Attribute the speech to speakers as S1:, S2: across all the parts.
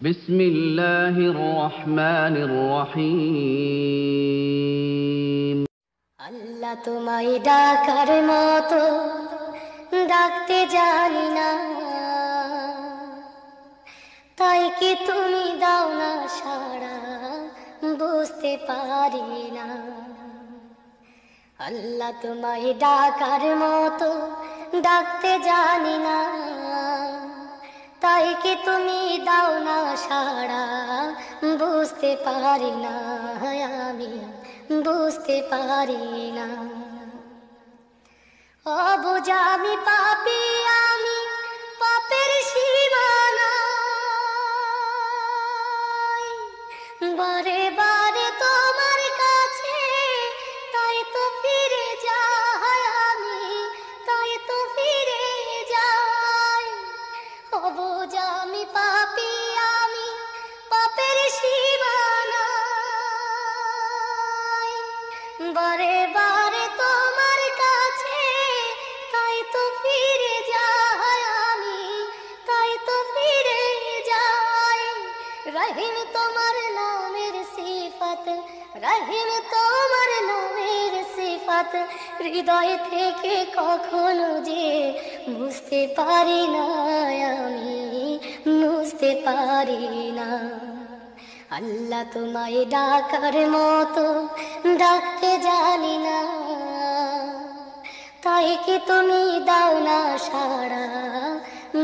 S1: বিসমিল্লাহির রহমানির রহিম।
S2: আল্লাহ তোমায় ডাকার মতো ডাকতে জানি না, তাই কি তুমি দাও না সাড়া, বুঝতে পারি না। আল্লাহ তোমায় ডাকার মতো ডাকতে জানি না, তাই কি তুমি দাও না সাড়া, বুঝতে পারি না। আমি বুঝতে পারি না। অবুঝ আমি পাপী, আমি পাপের সীমানায়, বারে বারে তোমার কাছে তাই তো ফিরে যাই আমি, তাই তো ফিরে যাই। অবুঝ আমি পাপী, আমি পাপের সীমানায়, বারে বারে তোমার কাছে তাই তো ফিরে যাই আমি, তাই তো ফিরে যাই। রহিম তোমার নামের সিফাত, রহিম তোমার নামের সিফাত, হৃদয় থেকে কখনো যে বুঝতে পারি না, আমি বুঝতে পারি না। আল্লাহ তোমায় ডাকার মতো ডাকতে জানি না, তাই কি তুমি দাও না সাড়া,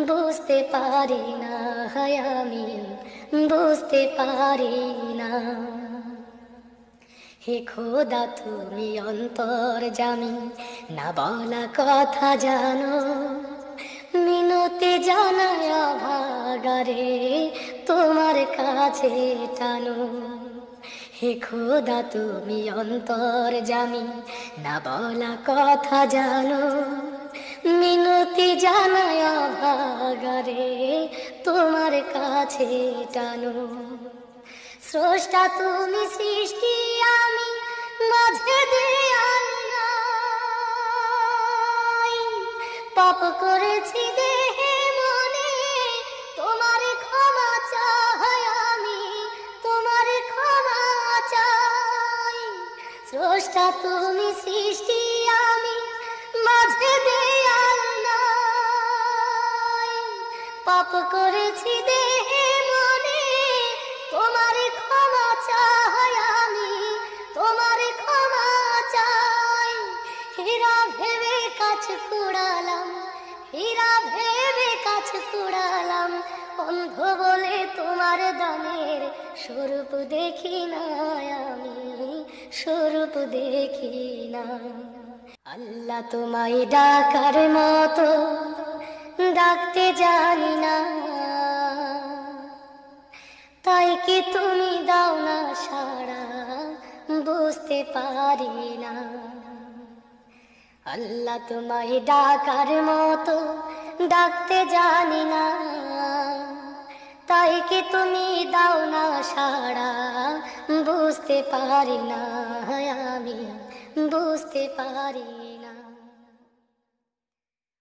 S2: বুঝতে পারি না। আমি বুঝতে পারি না। হে খোদা তুমি অন্তর্যামী, না বলা কথা জানো, মিনতি জানায় ভাগারে তোমার কাছে টানো। হে খোদা তুমি অন্তর্যামী, না বলা কথা জানো, মিনতি জানায় ভাগারে তোমার কাছে টানো। স্রষ্টা তুমি সৃষ্টি, আমি মাঝে দেয়াল নাই, পাপ করেছি দেহে মনে, তোমার ক্ষমা চাই আমি, তোমার ক্ষমা চাই। স্রষ্টা তুমি সৃষ্টি, আমি মাঝে দেয়াল নাই, পাপ করেছি দেহে মনে, তোমার ক্ষমা চাই আমি, তোমার ক্ষমা চাই। হীরা ভেবে কাছ কুড়ালাম, হীরা ভেবে কাছ কুড়ালাম, অন্ধ বলে তোমার দানের স্বরূপ দেখি না, আমি স্বরূপ দেখি না। আল্লাহ তোমায় ডাকার মতো ডাকতে জানি না, তাই কি তুমি দাও না সাড়া, বুঝতে পারি না। আল্লাহ তোমায় ডাকার মতো ডাকতে জানি না, তাই কি তুমি দাও না সাড়া, বুঝতে পারি না। আমি বুঝতে পারি।